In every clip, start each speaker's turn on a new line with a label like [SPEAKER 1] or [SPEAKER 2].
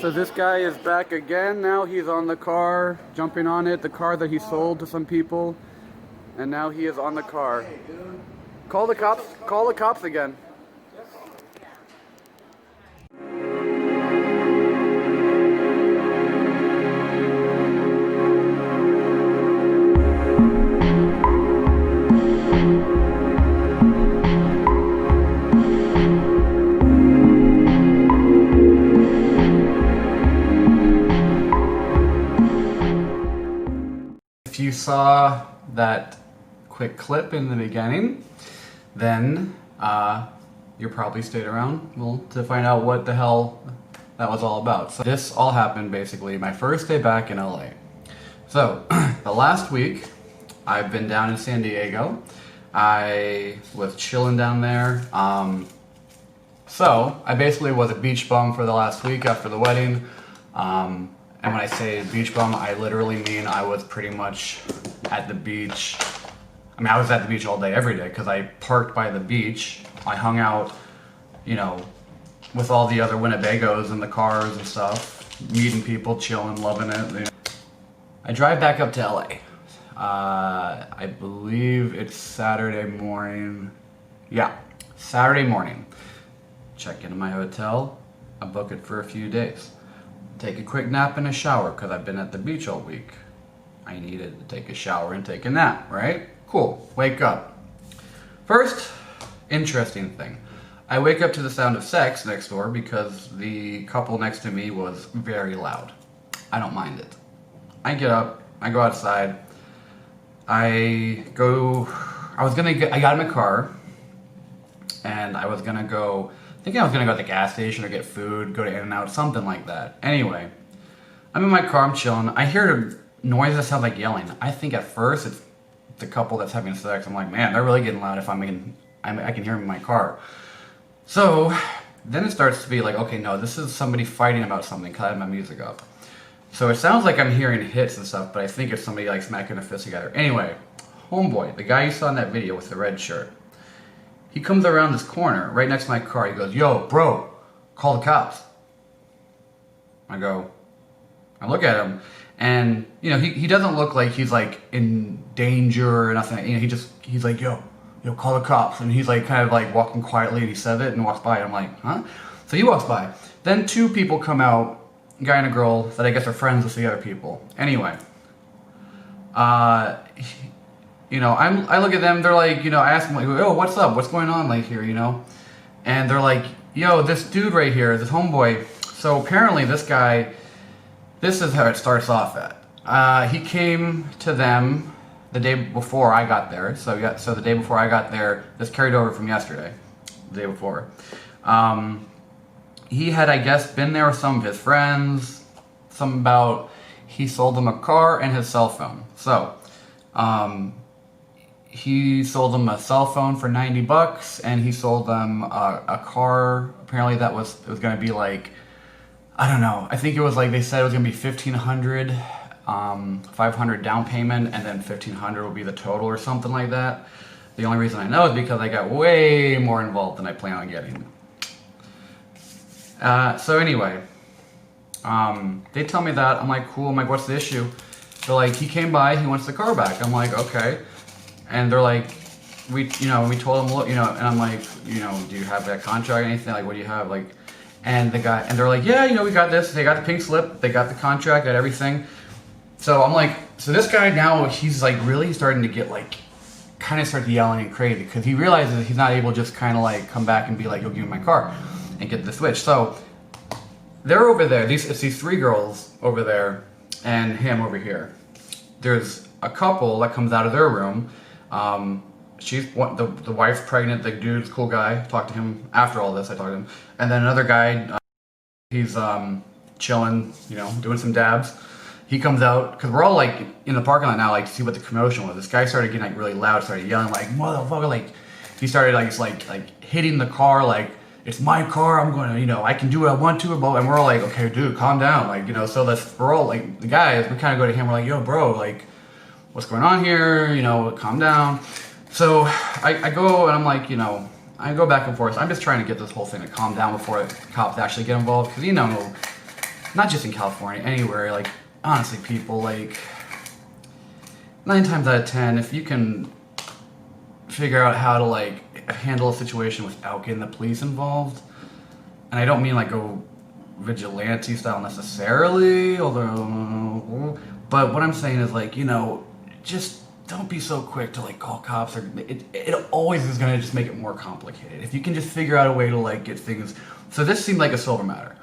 [SPEAKER 1] So this guy is back again. Now he's on the car, jumping on it, the car that he sold to some people. And now he is on the car. Call the cops. Call the cops again. If you saw that quick clip in the beginning, then you probably stayed around to find out what the hell that was all about. So this all happened basically my first day back in LA. So the last week I've been down in San Diego. I was chilling down there. So I basically was a beach bum for the last week after the wedding. And when I say beach bum, I literally mean I was pretty much at the beach. I mean, I was at the beach all day, every day, because I parked by the beach. I hung out, you know, with all the other Winnebagos in the cars and stuff, meeting people, chilling, loving it. You know. I drive back up to LA. I believe it's Saturday morning. Yeah, Saturday morning. Check into my hotel. I book it for a few days. Take a quick nap and a shower because I've been at the beach all week. I needed to take a shower and take a nap, right? Cool. Wake up. First, interesting thing. I wake up to the sound of sex next door because the couple next to me was very loud. I don't mind it. I get up, I go outside, I got in my car and I was gonna go, I think I was gonna go to the gas station or get food, go to In-N-Out, something like that. Anyway, I'm in my car, I'm chilling. I hear a noise that sounds like yelling. I think at first it's the couple that's having sex. I'm like, man, they're really getting loud if I can hear them in my car. So then it starts to be like, okay, no, this is somebody fighting about something because I have my music up. So it sounds like I'm hearing hits and stuff, but I think it's somebody like smacking a fist together. Anyway, homeboy, the guy you saw in that video with the red shirt, he comes around this corner right next to my car. He goes, yo, bro, call the cops. I look at him, and you know, he doesn't look like he's like in danger or nothing. You know, he's like, yo, call the cops. And he's like kind of like walking quietly, and he says it and walks by. And I'm like, huh? So he walks by. Then two people come out, a guy and a girl that I guess are friends with the other people. Anyway, you know, I look at them, they're like, you know, I ask them like, oh, what's up? What's going on like here, you know? And they're like, yo, this dude right here, this homeboy. So apparently this guy, this is how it starts off at. He came to them the day before I got there. So the day before I got there, this carried over from yesterday, the day before. He had, I guess, been there with some of his friends, something about he sold them a car and his cell phone. So, he sold them a cell phone for $90 and he sold them a car, apparently it was going to be like, I don't know, I think it was like, they said it was going to be $1,500, $500 down payment, and then $1,500 will be the total or something like that. The only reason I know is because I got way more involved than I plan on getting. So anyway, they tell me that, I'm like, cool, I'm like, what's the issue? They're like, he came by, he wants the car back. I'm like, okay. And they're like, we told him, look, you know, and I'm like, you know, do you have that contract or anything? Like, what do you have? Like, and they're like, yeah, you know, we got this. They got the pink slip, they got the contract, got everything. So I'm like, so this guy now, he's like really starting to get like, kind of start yelling and crazy because he realizes that he's not able to just kind of like come back and be like, yo, give me my car and get the switch. So they're over there, it's these three girls over there and him over here. There's a couple that comes out of their room. The wife's pregnant, the dude's cool guy. Talked to him after all this, I talked to him. And then another guy, he's chilling, you know, doing some dabs. He comes out, because we're all like in the parking lot now, like to see what the commotion was. This guy started getting like really loud, started yelling like, motherfucker, like, he started like hitting the car, like, it's my car, I'm gonna, you know, I can do what I want to, and we're all like, okay, dude, calm down, like, you know, so we're all like, the guys, we kind of go to him, we're like, yo, bro, like, what's going on here, you know, calm down. So I go and I'm like, you know, I go back and forth. I'm just trying to get this whole thing to calm down before the cops actually get involved, because you know, not just in California, anywhere, like, honestly, people, like, 9 times out of 10, if you can figure out how to, like, handle a situation without getting the police involved, and I don't mean, like, go vigilante style necessarily, although, but what I'm saying is, like, you know, just don't be so quick to, like, call cops, or it always is going to just make it more complicated. If you can just figure out a way to, like, get things, so this seemed like a silver matter.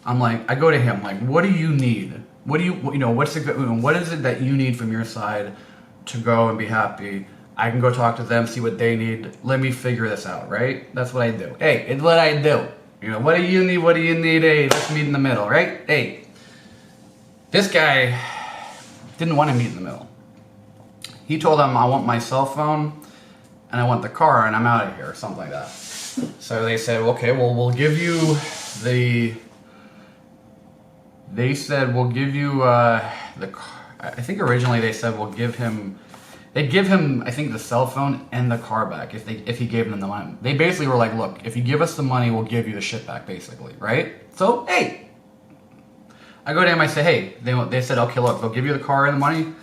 [SPEAKER 1] I'm like, I go to him, like, what do you need? What do you know, what is it that you need from your side to go and be happy? I can go talk to them, see what they need. Let me figure this out, right? That's what I do. Hey, it's what I do. You know, what do you need? What do you need? Hey, let's meet in the middle, right? Hey, this guy didn't want to meet in the middle. He told them, I want my cell phone and I want the car and I'm out of here, or something like that. So they said, okay, well, we'll give you the, they said, we'll give you the car. I think originally they said we'll give him, they'd give him, I think, the cell phone and the car back if he gave them the money. They basically were like, look, if you give us the money, we'll give you the shit back, basically, right? So, hey, I go to him, I say, hey, they said, okay, look, they'll give you the car and the money.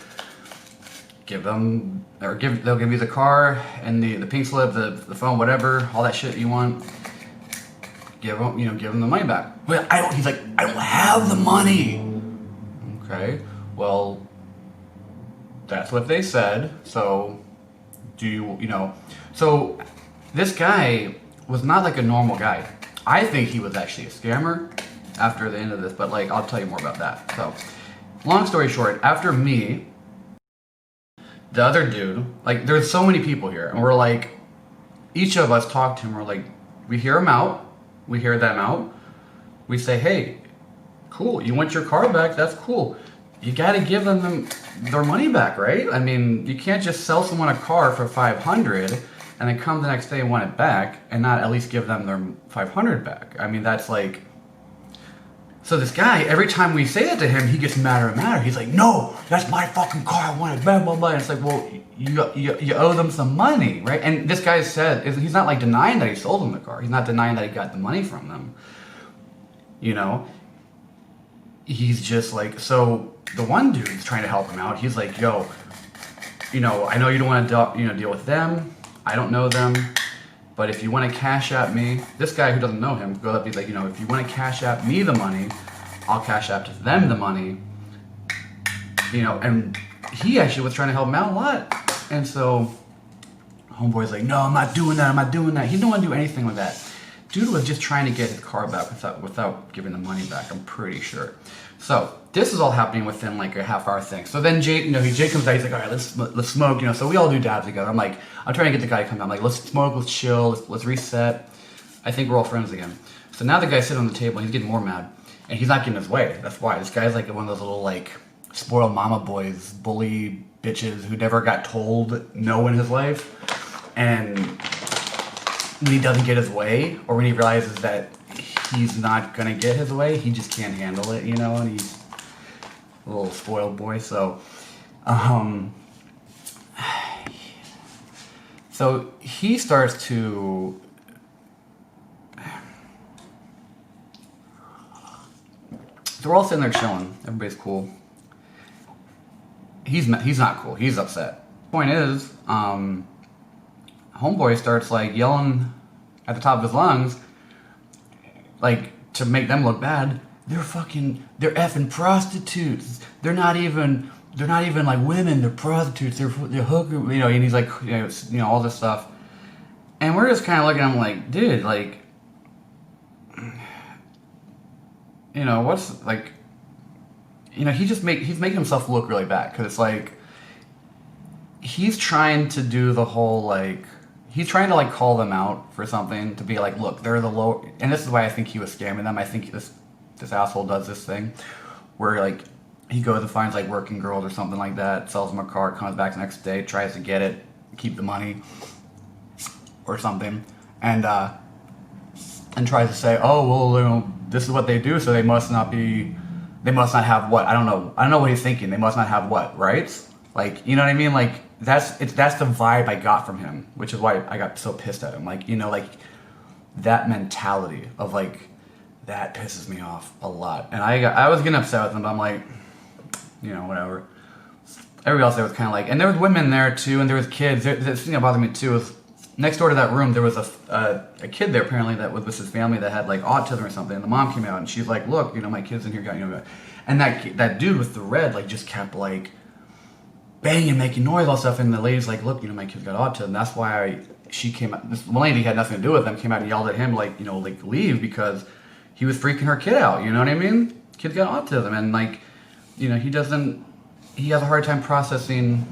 [SPEAKER 1] They'll give you the car and the pink slip, the phone, whatever, all that shit you want. Give them the money back. Well, he's like, I don't have the money. Okay, well, that's what they said. So, so this guy was not like a normal guy. I think he was actually a scammer after the end of this, but like, I'll tell you more about that. So, long story short, after me, the other dude, like, there's so many people here, and we're like, each of us talk to him, we're like, we hear him out, we hear them out, we say, hey, cool, you want your car back, that's cool. You gotta give them their money back, right? I mean, you can't just sell someone a car for $500 and then come the next day and want it back and not at least give them their $500 back. I mean, that's like, so this guy, every time we say that to him, he gets madder and madder. He's like, no, that's my fucking car, I want it, blah, blah, blah. And it's like, well, you owe them some money, right? And this guy said, he's not like denying that he sold them the car. He's not denying that he got the money from them. You know? He's just like, so the one dude's trying to help him out. He's like, yo, you know, I know you don't want to deal with them. I don't know them. But if you want to cash out me, this guy who doesn't know him, go up, he's like, you know, if you want to cash out me the money, I'll cash out to them the money. You know, and he actually was trying to help him out a lot. And so homeboy's like, no, I'm not doing that. I'm not doing that. He didn't want to do anything with that. Dude was just trying to get his car back without giving the money back, I'm pretty sure. So this is all happening within like a half-hour thing. So then Jake comes out, he's like, all right, let's smoke, you know. So we all do dabs together. I'm trying to get the guy to come out. I'm like, let's smoke, let's chill, let's reset. I think we're all friends again. So now the guy's sitting on the table and he's getting more mad. And he's not getting his way. That's why. This guy's like one of those little like spoiled mama boys, bully bitches who never got told no in his life. And when he doesn't get his way, or when he realizes that he's not gonna get his way, he just can't handle it, you know, and he's a little spoiled boy. So so he starts to so we're all sitting there chilling, everybody's cool. He's not cool, he's upset. Point is, homeboy starts like yelling at the top of his lungs, like to make them look bad. They're effing prostitutes. They're not even like women. They're prostitutes. They're hooker. You know, and he's like, you know, all this stuff. And we're just kind of looking at him like, dude, like, you know, what's like, you know, he's making himself look really bad because it's like he's trying to do the whole like. He's trying to like call them out for something, to be like, look, they're the low, and this is why I think he was scamming them. I think this asshole does this thing where like he goes and finds like working girls or something like that, sells them a car, comes back the next day, tries to get it, keep the money or something, and tries to say, oh well, you know, this is what they do, so they must not have what? I don't know what he's thinking. They must not have what, rights? Like, you know what I mean? Like, that's the vibe I got from him, which is why I got so pissed at him. Like, you know, like that mentality of like that pisses me off a lot. And I was getting upset with him, but I'm like, whatever. Everybody else there was kind of like, and there was women there too, and there was kids. The thing that bothered me too was next door to that room there was a kid there apparently that was with his family that had like autism or something. And the mom came out and she's like, look, my kid's in here got and that dude with the red like just kept like banging, making noise, all stuff. And the lady's like, look, my kid's got autism. That's why she came out. This lady had nothing to do with them. Came out and yelled at him like like leave because he was freaking her kid out. You know what I mean? Kid's got autism and like he has a hard time processing,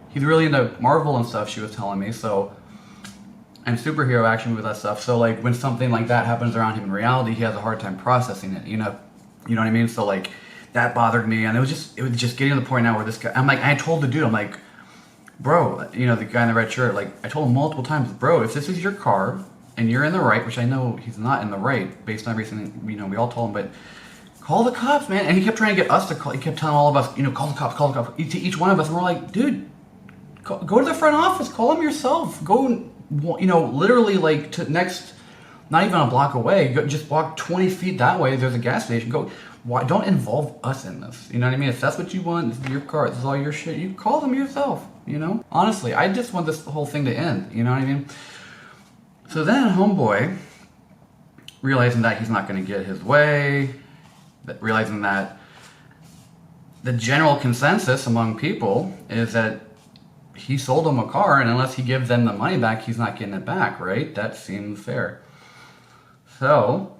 [SPEAKER 1] he's really into Marvel and stuff, she was telling me, so, and superhero action movies, that stuff, so like when something like that happens around him in reality, he has a hard time processing it, you know what I mean? So like, that bothered me, and it was just getting to the point now where this guy, I'm like, I told the dude, I'm like, bro, the guy in the red shirt, like, I told him multiple times, bro, if this is your car, and you're in the right, which I know he's not in the right, based on everything, we all told him, but call the cops, man. And he kept trying to get us to call. He kept telling all of us, call the cops, to each one of us. And we're like, dude, go to the front office, call them yourself. Go, literally like to next, not even a block away. Just walk 20 feet that way. There's a gas station. Go. Why don't involve us in this? You know what I mean? If that's what you want, this is your car, this is all your shit. You call them yourself. Honestly, I just want this whole thing to end. You know what I mean? So then, homeboy, realizing that he's not going to get his way. Realizing that the general consensus among people is that he sold them a car, and unless he gives them the money back, he's not getting it back, right? That seems fair. So,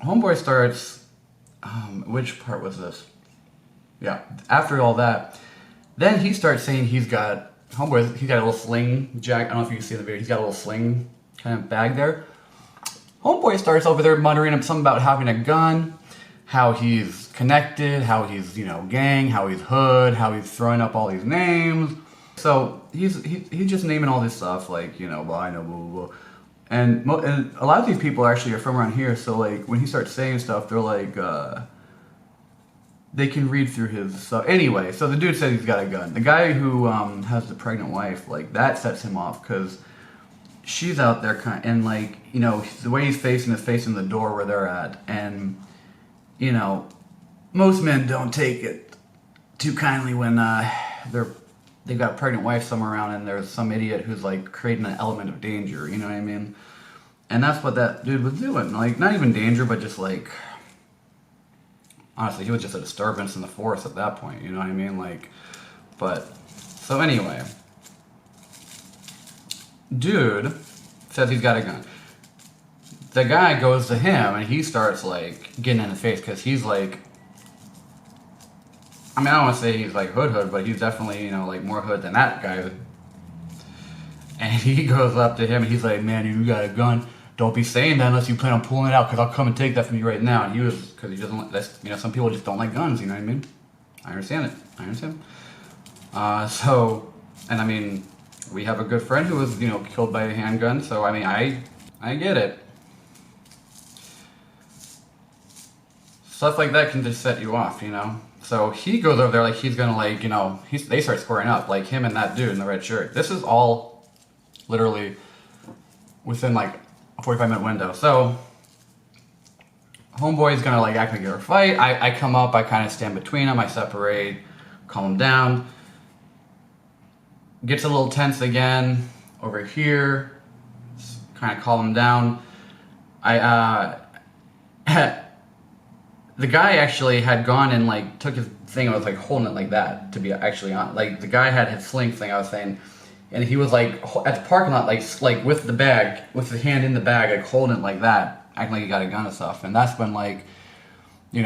[SPEAKER 1] homeboy starts, which part was this? Yeah, after all that, then he starts saying he's got a little sling jack, I don't know if you can see the video, he's got a little sling kind of bag there. Homeboy starts over there muttering something about having a gun, how he's connected, how he's, gang, how he's hood, how he's throwing up all these names. So he's just naming all this stuff, like, well, I know, blah, blah, blah. And a lot of these people actually are from around here, so, like, when he starts saying stuff, they're like, they can read through his stuff. Anyway, so the dude said he's got a gun. The guy who has the pregnant wife, like, that sets him off, because she's out there, and, like, the way he's facing is facing the door where they're at, and most men don't take it too kindly when they've got a pregnant wife somewhere around and there's some idiot who's like creating an element of danger, you know what I mean? And that's what that dude was doing. Like, not even danger, but just like, honestly, he was just a disturbance in the force at that point, you know what I mean? Like, but, so anyway, dude says he's got a gun. The guy goes to him and he starts like getting in the face because he's like, I don't want to say he's like hood, but he's definitely, like more hood than that guy. And he goes up to him and he's like, man, you got a gun. Don't be saying that unless you plan on pulling it out because I'll come and take that from you right now. And because he doesn't like, some people just don't like guns, you know what I mean? I understand it. So, and we have a good friend who was, killed by a handgun. So, I get it. Stuff like that can just set you off, So he goes over there like he's gonna like, they start squaring up, like him and that dude in the red shirt. This is all literally within like a 45-minute window. So homeboy's gonna like act like they're a fight. I come up, I kind of stand between them, I separate, calm him down. Gets a little tense again over here, kind of calm him down. The guy actually had gone and like took his thing and was like holding it like that to be actually on. Like the guy had his sling thing I was saying, and he was like at the parking lot like with the bag, with the hand in the bag, like holding it like that, acting like he got a gun and stuff. And that's when like, we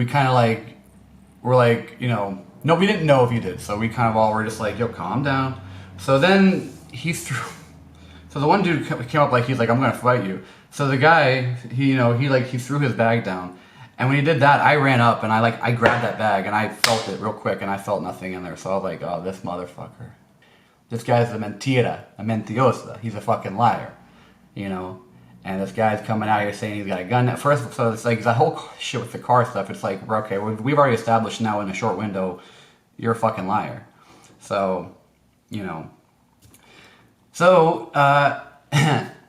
[SPEAKER 1] kind of like were like, no, we didn't know if he did, so we kind of all were just like, yo, calm down. So then so the one dude came up like he's like, I'm gonna fight you. So the guy, he threw his bag down. And when he did that, I ran up and I grabbed that bag and I felt it real quick and I felt nothing in there. So I was like, oh, this motherfucker. This guy's a mentirosa. He's a fucking liar, And this guy's coming out here saying he's got a gun. At first, so it's like that whole shit with the car stuff. It's like, okay, we've already established now in a short window, you're a fucking liar. So, So,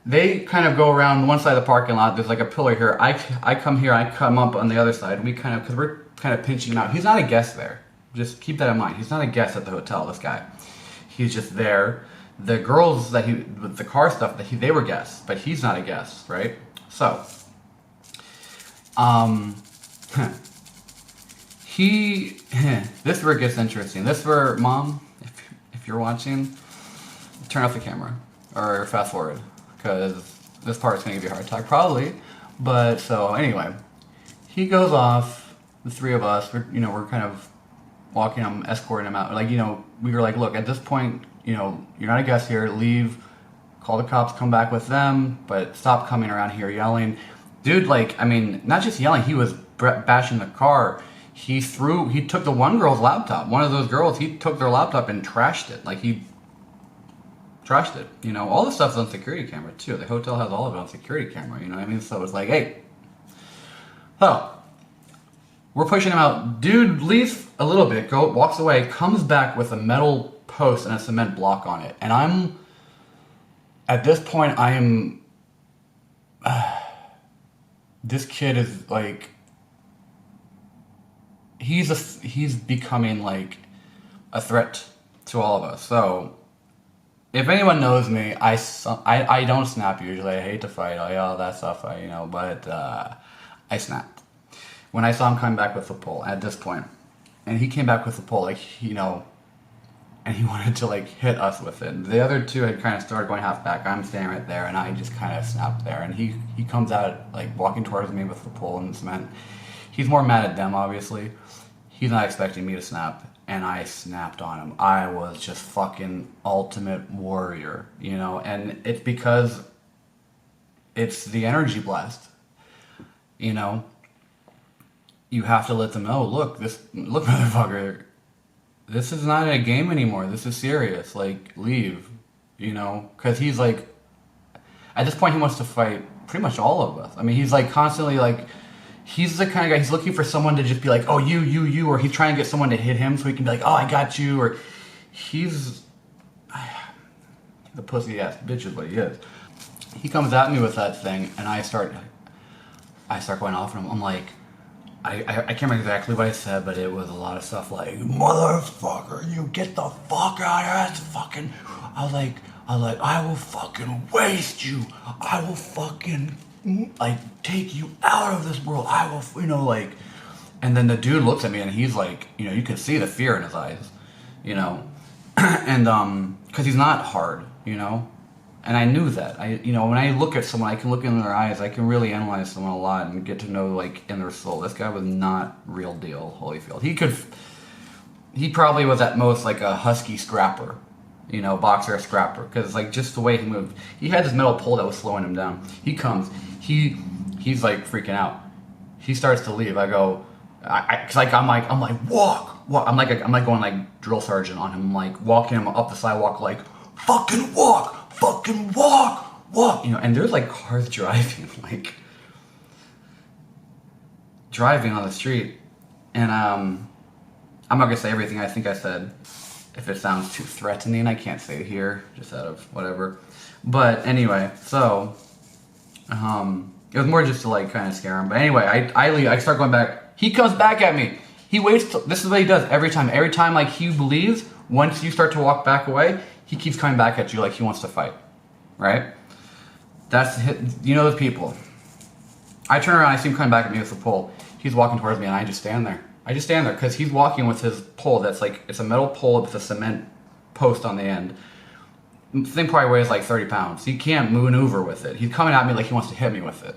[SPEAKER 1] They kind of go around one side of the parking lot. There's like a pillar here. I come here. I come up on the other side. We kind of, because we're kind of pinching him out. He's not a guest there. Just keep that in mind. He's not a guest at the hotel, this guy. He's just there. The girls that with the car stuff, they were guests, but he's not a guest, right? So, this is where it gets interesting. This is where, Mom, if you're watching, turn off the camera or fast forward, because this part's gonna give you a heart attack probably. But so anyway, he goes off. The three of us, we're kind of walking him, escorting him out. Like, we were like, look, at this point, you're not a guest here. Leave. Call the cops. Come back with them. But stop coming around here yelling, dude. Like, I mean, not just yelling. He was bashing the car. He took the one girl's laptop. One of those girls, he took their laptop and trashed it. Like, he trashed it. All this stuff's on security camera too. The hotel has all of it on security camera. You know what I mean? So it's like, hey. So we're pushing him out. Dude leaves a little bit, walks away, comes back with a metal post and a cement block on it. And at this point, this kid is like, he's becoming like a threat to all of us. So if anyone knows me, I don't snap usually. I hate to fight, all that stuff, but I snapped when I saw him coming back with the pole at this point. And he came back with the pole, like, and he wanted to like hit us with it. The other two had kind of started going half back. I'm standing right there, and I just kind of snapped there. And he comes out like walking towards me with the pole and the cement. He's more mad at them, obviously. He's not expecting me to snap, and I snapped on him. I was just fucking ultimate warrior, and it's because it's the energy blast, You have to let them know, look, motherfucker, this is not a game anymore. This is serious. Like, leave, because he's like, at this point, he wants to fight pretty much all of us. I mean, he's like constantly like, he's the kind of guy, he's looking for someone to just be like, oh, you, or he's trying to get someone to hit him so he can be like, oh, I got you, or he's the pussy ass bitch is what he is. He comes at me with that thing, and I start going off on him. I'm like, I can't remember exactly what I said, but it was a lot of stuff like, motherfucker, you get the fuck out of here. That's fucking, I was like, I will fucking waste you. I will fucking, like, take you out of this world. I will, and then the dude looks at me and he's like, you can see the fear in his eyes, and, cause he's not hard, and I knew that. When I look at someone, I can look in their eyes. I can really analyze someone a lot and get to know, like, in their soul. This guy was not real deal Holyfield. He probably was at most like a husky scrapper, boxer scrapper, because like just the way he moved. He had this metal pole that was slowing him down. He comes, he's like freaking out. He starts to leave. I go, I'm like walk. I'm like going like drill sergeant on him. I'm like walking him up the sidewalk, like fucking walk. And there's like cars driving on the street, and I'm not gonna say everything I think I said. If it sounds too threatening, I can't say it here, just out of whatever. But anyway, so it was more just to like kind of scare him. But anyway, I leave. I start going back. He comes back at me. He waits. This is what he does every time. Every time, like, he believes once you start to walk back away, he keeps coming back at you like he wants to fight, right? That's, those people. I turn around, I see him coming back at me with the pole. He's walking towards me, and I just stand there. Because he's walking with his pole that's like, it's a metal pole with a cement post on the end. The thing probably weighs like 30 pounds. He can't maneuver with it. He's coming at me like he wants to hit me with it.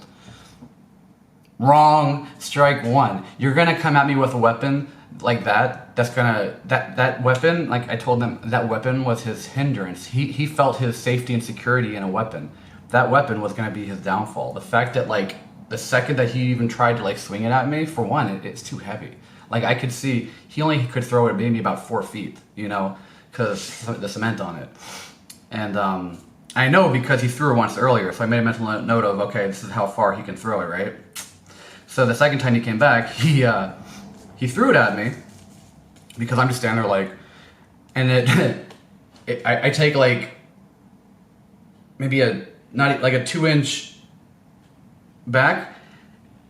[SPEAKER 1] Wrong. Strike one. You're gonna come at me with a weapon like that. That weapon, like I told them, that weapon was his hindrance. He felt his safety and security in a weapon. That weapon was gonna be his downfall. The fact that, like, the second that he even tried to like swing it at me, for one, it's too heavy. Like, I could see he only could throw it maybe about 4 feet, because the cement on it. And I know because he threw it once earlier, so I made a mental note of, okay, this is how far he can throw it, right? So the second time he came back, he threw it at me, because I'm just standing there like, and I take like maybe a not like a 2-inch back.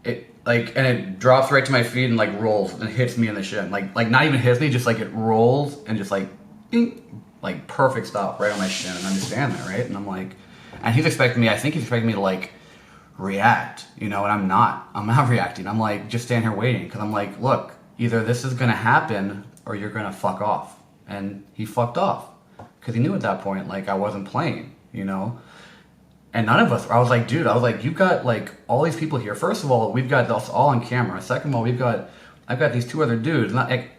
[SPEAKER 1] It like, and it drops right to my feet and like rolls and hits me in the shin. Like not even hits me, just like it rolls and just like, ding, like perfect stop right on my shin. And I'm just standing there, right? And I'm like, and he's expecting me. I think he's expecting me to like react, you know, and I'm not reacting. I'm like just standing here waiting because I'm like, look, either this is gonna happen or you're gonna fuck off. And he fucked off because he knew at that point like I wasn't playing, you know. And none of us. I was like, dude. I was like, you've got like all these people here. First of all, we've got us all on camera. Second of all, I've got these 2 other dudes. Not like,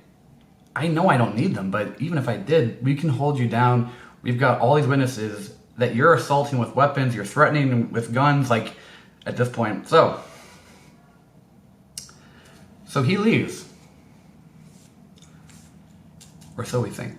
[SPEAKER 1] I know I don't need them, but even if I did, we can hold you down. We've got all these witnesses that you're assaulting with weapons. You're threatening with guns. Like. At this point, so he leaves, or so we think.